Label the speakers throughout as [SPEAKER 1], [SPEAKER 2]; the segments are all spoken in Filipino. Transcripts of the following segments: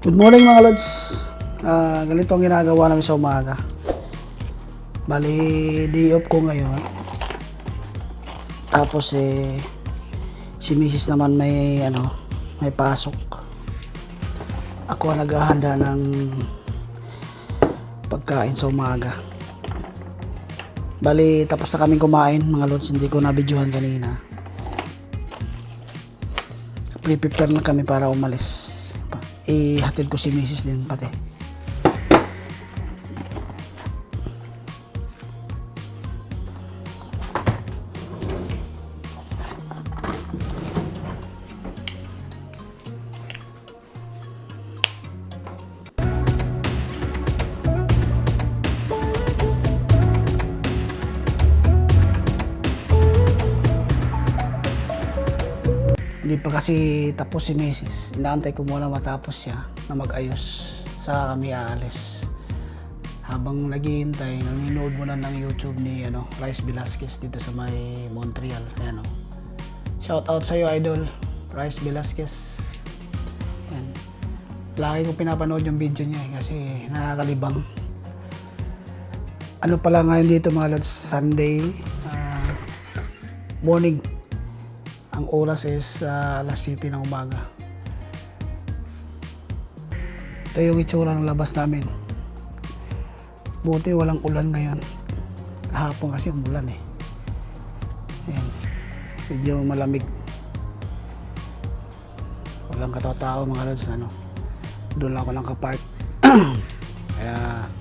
[SPEAKER 1] Good morning mga lods. Ganito ang ginagawa namin sa umaga. Bali, day off ko ngayon. Tapos si Mrs. naman may pasok. Ako ang naghahanda ng pagkain sa umaga. Bali, tapos na kaming kumain mga lods. Hindi ko na-videohan kanina. Prepare na kami para umalis. Ihatid ko si Mrs. din pati. Hindi pa kasi tapos si Mrs. Inaantay ko muna matapos siya na mag-ayos. Saka kami aalis. Habang naghihintay, nanonood muna ng YouTube ni Rice Velasquez dito sa may Montreal. Ayan, shout out sa iyo, idol Rice Velasquez. Ayan. Lagi ko pinapanood yung video niya kasi nakakalibang. Ano pala ngayon dito mga lods, Sunday morning. Ang oras is alas 7 ng umaga. Ito yung itsura ng labas namin. Buti walang ulan ngayon. Kahapon kasi umulan Ayan. Medyo malamig. Walang katao-tao mga lods. Doon lang ako lang kapark. Kaya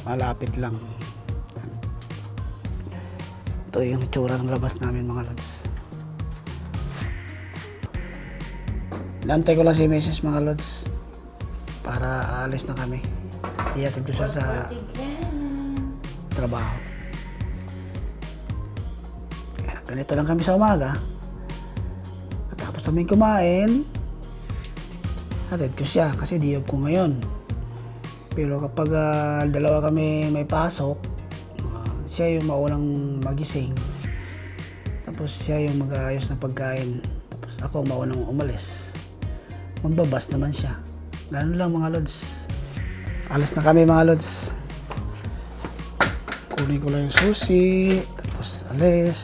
[SPEAKER 1] malapit lang. Ito yung itsura ng labas namin mga lods. Nantay ko lang si Mrs. mga lods para aalis na kami. Ihatid ko siya sa trabaho. Kaya ganito lang kami sa umaga. Tapos namin kumain, hatid ko siya kasi di off ko ngayon. Pero kapag dalawa kami may pasok, siya yung maunang magising. Tapos siya yung mag-aayos ng pagkain. Tapos ako maunang umalis. Magbabas naman siya. Ganun lang mga lods. Alis na kami mga lods. Kunin ko lang yung susi. Tapos alis.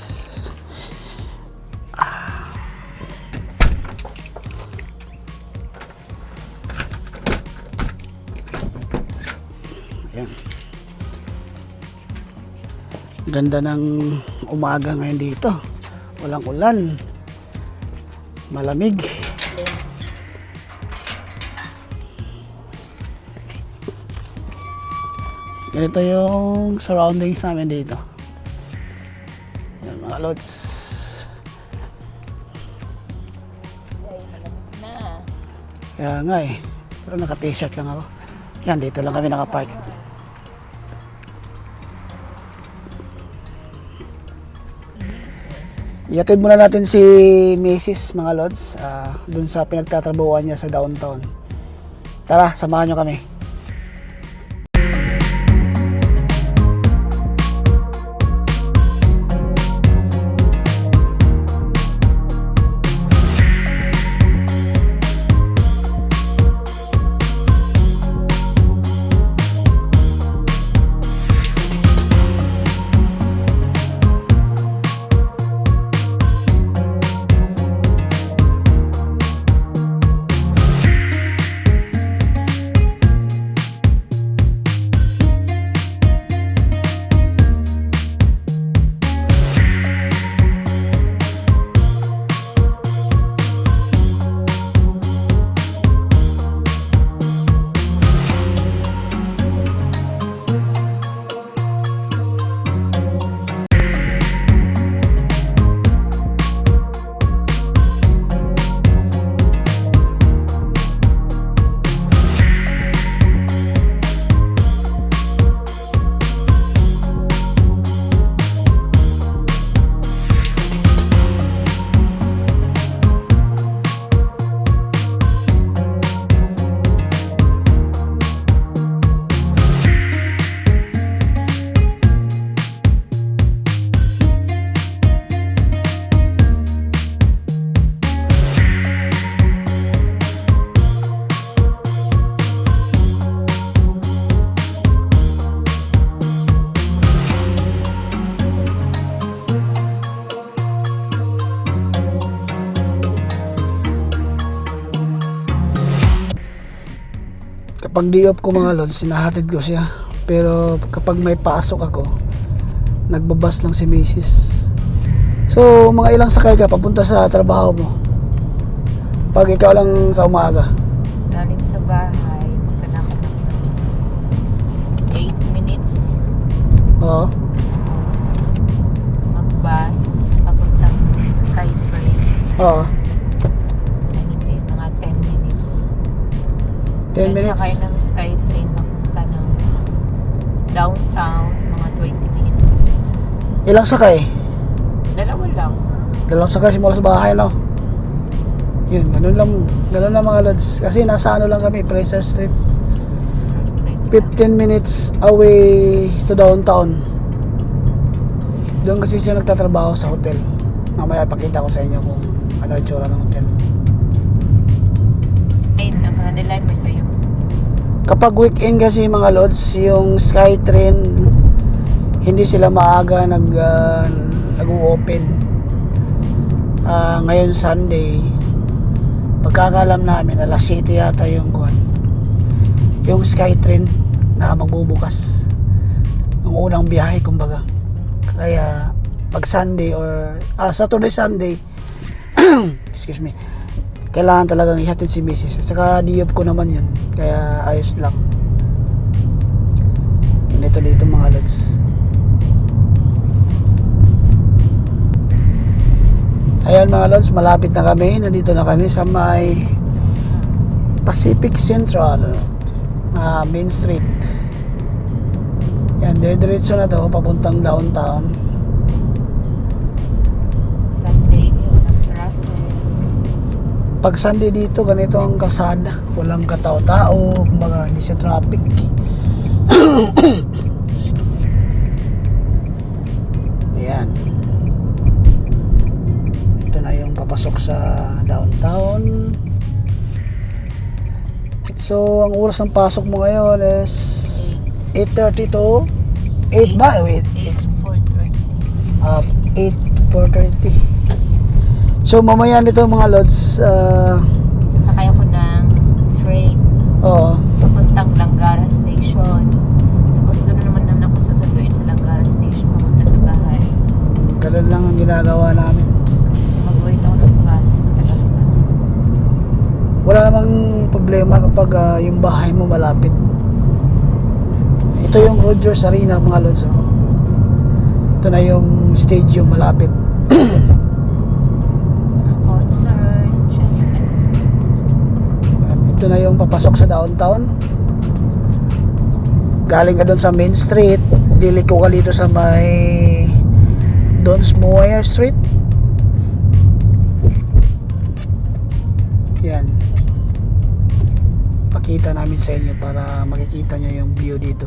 [SPEAKER 1] Ayan. Ganda ng umaga ngayon dito. Walang ulan. Malamig. Ito yung surroundings namin dito. Yan mga lods. Kaya nga pero naka-t-shirt lang ako. Yan, dito lang kami nakapark. Ihatid muna natin si Mrs. mga lods. Dun sa pinagtatrabuhan niya sa downtown. Tara, samahan nyo kami. Kapag day off ko mga lods, sinahatid ko siya. Pero kapag may pasok ako, nagbabas lang si Mrs. So, mga ilang sakay ka papunta sa trabaho mo? Pag ikaw lang sa umaga.
[SPEAKER 2] Galing sa bahay, magkanakot ng 8 minutes.
[SPEAKER 1] Oo.
[SPEAKER 2] Tapos, mag-bus, papuntang Skytrain.
[SPEAKER 1] Oo.
[SPEAKER 2] Ano din, mga 10 minutes.
[SPEAKER 1] 10 minutes.
[SPEAKER 2] Sakay ng Skytrain, papunta ng downtown, mga 20 minutes.
[SPEAKER 1] Ilang sakay?
[SPEAKER 2] Dalawa lang.
[SPEAKER 1] Dalawang sakay simula sa bahay, no? Yun, ganun lang mga lods. Kasi nasa ano lang kami, Fraser Street.
[SPEAKER 2] First time.
[SPEAKER 1] 15 minutes away to downtown. Doon kasi siya nagtatrabaho sa hotel. Mamaya pakita ko sa inyo kung ano yung tsura ng hotel.
[SPEAKER 2] Ayun, ang kanadilan mo sa'yo.
[SPEAKER 1] Kapag weekend kasi mga lods, yung Skytrain, hindi sila maaga nag-open. Ngayon Sunday, pagkakalam namin, alas 7 yata yung Skytrain na magbubukas. Yung unang biyahe, kumbaga. Kaya, pag Sunday or Saturday, Sunday, excuse me, kailangan talagang ihatid si Mrs. Saka di-off ko naman yun. Kaya ayos lang. Ganito dito mga lods. Ayan mga lods, malapit na kami. Nandito na kami sa may Pacific Central Main Street. Yan, diretso na to papuntang downtown.
[SPEAKER 2] Sunday, walang traffic.
[SPEAKER 1] Pag Sunday dito, ganito ang kalsada. Walang katao-tao, kumbaga hindi siya traffic. Ayan. Ito na yung papasok sa downtown. So, ang oras ng pasok mo ngayon is 8:30 to 8 ba? Wait, 8:30. So, mamaya nito mga lods,
[SPEAKER 2] Sasakay ako ng train
[SPEAKER 1] oo.
[SPEAKER 2] papuntang Langara Station. Tapos doon naman ako susunduin sa Langara Station papunta sa bahay.
[SPEAKER 1] Ganun lang ang ginagawa namin.
[SPEAKER 2] Mag-wait ako ng bus, matagal pa.
[SPEAKER 1] Wala namang problema kapag yung bahay mo malapit. Ito yung Rogers Arena mga lods. Oh. Ito na yung stadium malapit.
[SPEAKER 2] Mga concert, syempre.
[SPEAKER 1] Ito na yung papasok sa downtown. Galing ka doon sa Main Street, diliko ka dito sa may Donsmoyer Street. Yan. Pakita namin sa inyo para makikita nyo yung view dito.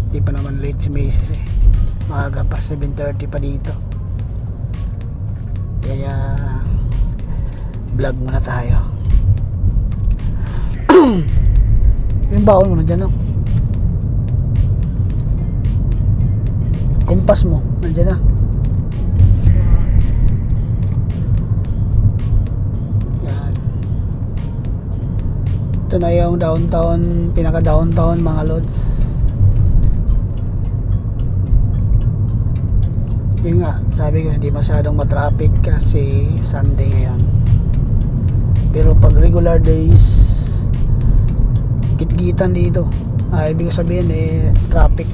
[SPEAKER 1] Di pa naman late si Macy's eh. Maaga pa, 7:30 pa dito. Kaya vlog muna tayo. Yung baon mo nandiyan, no? Kompas mo nandiyan na. Yan. Ito na yung downtown, pinaka downtown mga lods. Yun nga, sabi ko hindi masyadong matraffic kasi Sunday ngayon. Pero pag regular days, gitgitan dito. Ibig sabihin traffic.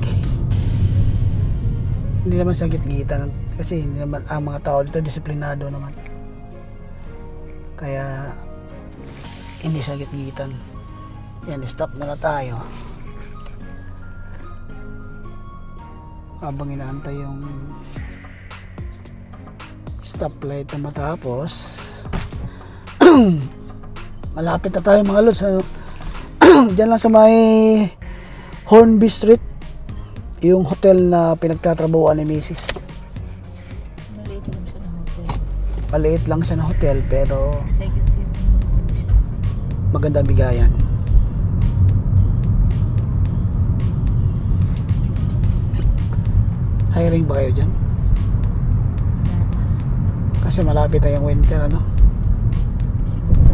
[SPEAKER 1] Hindi naman sa gitgitan kasi hindi naman ang mga tao dito disiplinado naman. Kaya hindi sa gitgitan. Yan, stop muna tayo. Habang inaantay yung stoplight na matapos. Malapit na tayo mga lods. Diyan lang sa may Hornby Street, yung hotel na pinagtatrabuhan ni Mrs.
[SPEAKER 2] Maliit lang siya ng hotel.
[SPEAKER 1] Maliit lang siya na hotel pero
[SPEAKER 2] Executive.
[SPEAKER 1] magandang bigayan. Hiring ba kayo dyan? Kasi malapit na yung winter, ano?
[SPEAKER 2] Siguro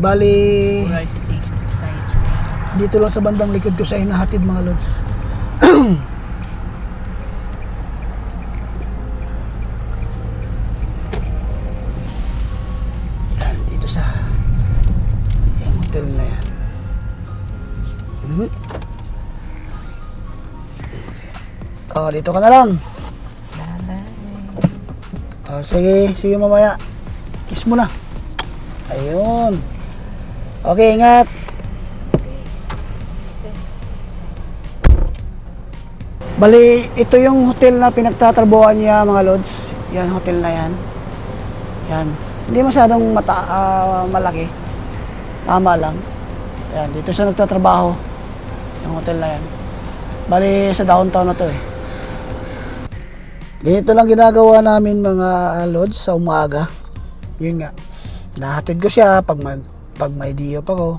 [SPEAKER 1] Bali,
[SPEAKER 2] World Station Skytrain.
[SPEAKER 1] dito lang sa bandang likod ko siya hinahatid mga lods. Yan, dito sa yung hotel na yan. Mhm. Oh, dito ka na lang.
[SPEAKER 2] Bye-bye.
[SPEAKER 1] Oh, sige, sige mamaya. Kiss mo na. Ayun. Okay, ingat. Bali, ito yung hotel na pinagtatrabuhan niya mga lods. Yan, hotel na yan. Yan. Hindi masyadong malaki. Tama lang. Yan, dito siya nagtatrabaho. Yung hotel na yan. Bali, sa downtown na to eh. Ganito lang ginagawa namin mga lods sa umaga. Yun nga. Nahatid ko siya pag may day off ako.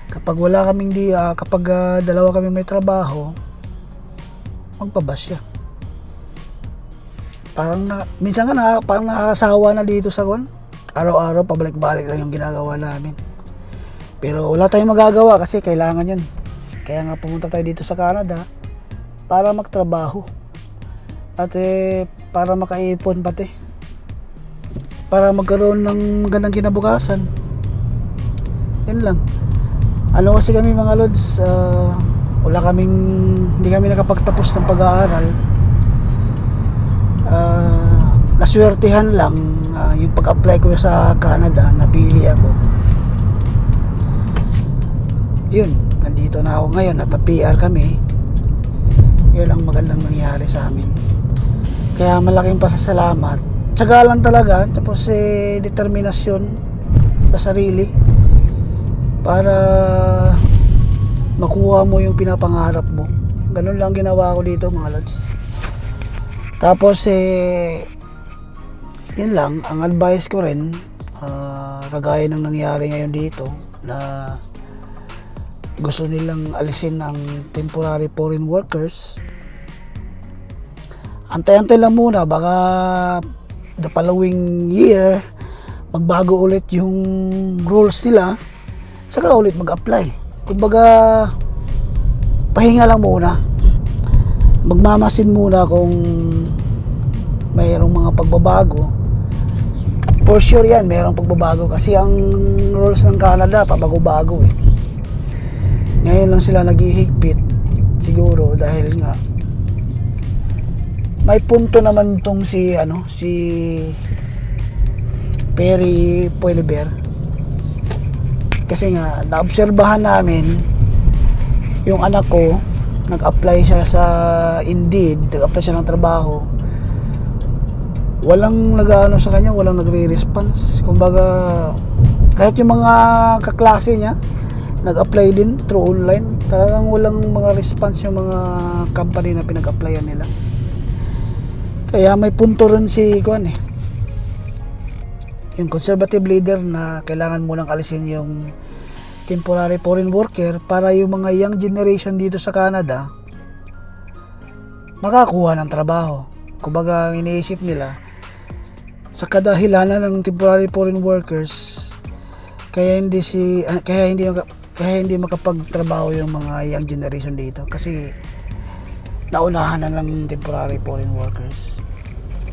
[SPEAKER 1] Kapag wala kaming kapag dalawa kami may trabaho, magpabas siya. Minsan nga parang nakakasawa na dito sa kon. Araw-araw pabalik-balik lang yung ginagawa namin. Pero wala tayong magagawa kasi kailangan yun. Kaya nga pumunta tayo dito sa Canada para magtrabaho. At para makaipon pati. Para magkaroon ng magandang kinabukasan. Yun lang. Ano kasi kami mga lods, hindi kami nakapagtapos ng pag-aaral. Naswertihan lang yung pag-apply ko sa Canada, napili ako. Yun, nandito na ako ngayon at PR kami. Yun ang magandang nangyari sa amin. Kaya malaking pasasalamat. Tsaga lang talaga, tapos determinasyon sa sarili para makuha mo yung pinapangarap mo. Ganun lang ginawa ko dito mga lods. Tapos yun lang, ang advice ko rin, kagaya ng nangyari ngayon dito na gusto nilang alisin ang temporary foreign workers. Antay-antay lang muna, baka the following year magbago ulit yung rules nila, saka ulit mag-apply. Kumbaga pahinga lang muna, magmamasin muna kung mayroong mga pagbabago. For sure yan, mayroong pagbabago kasi ang rules ng Canada pabago-bago eh. Ngayon lang sila naghihigpit siguro dahil nga may punto naman tong si Perry Puelber. Kasi nga naobserbahan namin yung anak ko, nag-apply siya sa Indeed, nag-apply siya ng trabaho. Walang nag-ano sa kanya, walang nagre-response. Kumbaga kahit yung mga kaklase niya nag-apply din through online, talagang walang mga response yung mga company na pinag-applyan nila. Kaya may punto rin si yung conservative leader na kailangan munang alisin yung temporary foreign worker para yung mga young generation dito sa Canada makakuha ng trabaho. Kumbaga iniisip nila sa kadahilanan ng temporary foreign workers kaya hindi makapagtrabaho yung mga young generation dito kasi naunahan na ng temporary foreign workers.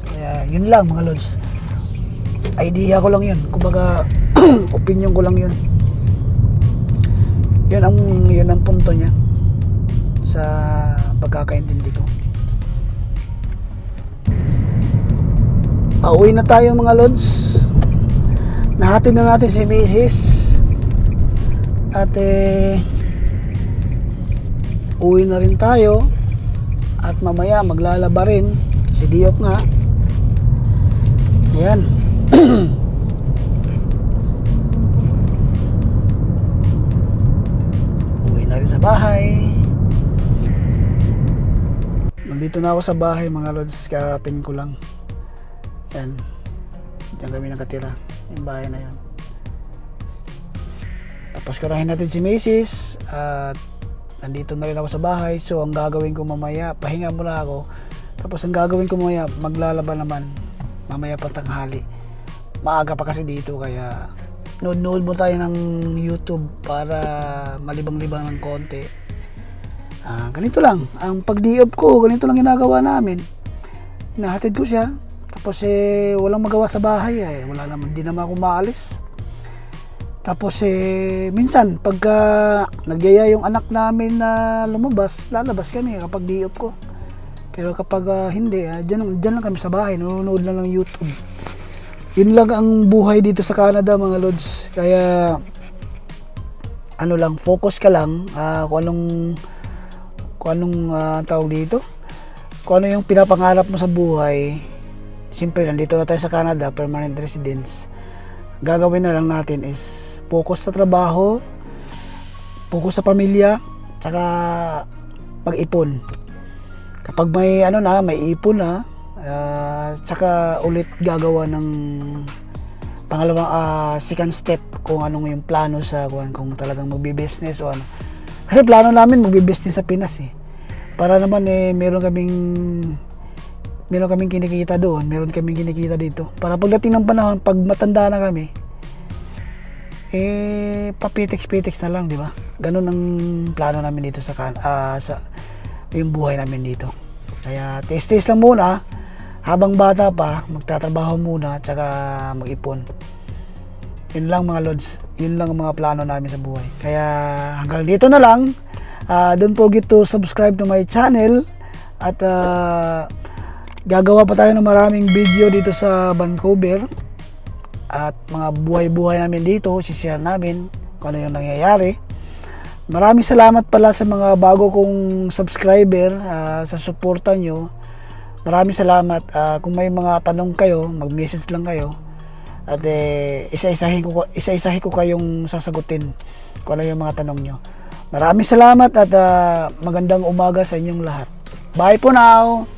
[SPEAKER 1] Kaya yun lang mga lods, idea ko lang yun, kumbaga opinion ko lang yun. Yun ang punto niya sa pagkakaintindi ko. Pauwi na tayo mga lods. Nahatid na natin si Mrs. At uwi na rin tayo. At mamaya maglalaba rin kasi di off nga. Ayan. Uwi na rin sa bahay. Nandito na ako sa bahay mga lods, karating ko lang. Yan. Diyan kami nakatira. Yung bahay na yun. Tapos karahin natin si Macy's at nandito na rin ako sa bahay. So ang gagawin ko mamaya, pahinga muna ako. Tapos ang gagawin ko mamaya, maglalaba naman. Mamaya pa tanghali. Maaga pa kasi dito kaya nood mo tayo ng YouTube para malibang-libang ng konti. Ganito lang, ang pag-day off ko, ganito lang ginagawa namin. Hinahatid ko siya, tapos walang magawa sa bahay, wala naman, hindi naman ako maalis. Tapos minsan pagka nagyaya yung anak namin na lumabas, lalabas kami kapag day off ko. Pero kapag hindi, dyan lang kami sa bahay, nanonood lang ng YouTube. Yun lang ang buhay dito sa Canada, mga lods. Kaya ano lang, focus ka lang kung anong tawag dito. Kung ano yung pinapangarap mo sa buhay. Siyempre, nandito na tayo sa Canada, permanent residence. Gagawin na lang natin is focus sa trabaho, focus sa pamilya, tsaka pag-ipon. Kapag may may ipon na, tsaka ulit gagawa ng pangalawang second step kung anong yung plano sa kung talagang magbi-business o ano. Kasi plano namin magbi-business sa Pinas Para naman meron kaming kinikita doon, meron kaming kinikita dito. Para pagdating ng panahon, pag matanda na kami, papitiks-pitiks na lang, di ba? Ganun ang plano namin dito sa yung buhay namin dito. Kaya taste lang muna, habang bata pa, magtatrabaho muna, tsaka mag-ipon. Yun lang mga lods, yun lang ang mga plano namin sa buhay. Kaya hanggang dito na lang. Don't forget to subscribe to my channel. At gagawa pa tayo ng maraming video dito sa Vancouver. At mga buhay-buhay namin dito, sishare namin kung ano yung nangyayari. Maraming salamat pala sa mga bago kong subscriber sa suporta nyo. Maraming salamat. Kung may mga tanong kayo, mag-message lang kayo. At isa-isahin ko kayong sasagutin kung ano yung mga tanong nyo. Maraming salamat at magandang umaga sa inyong lahat. Bye for now!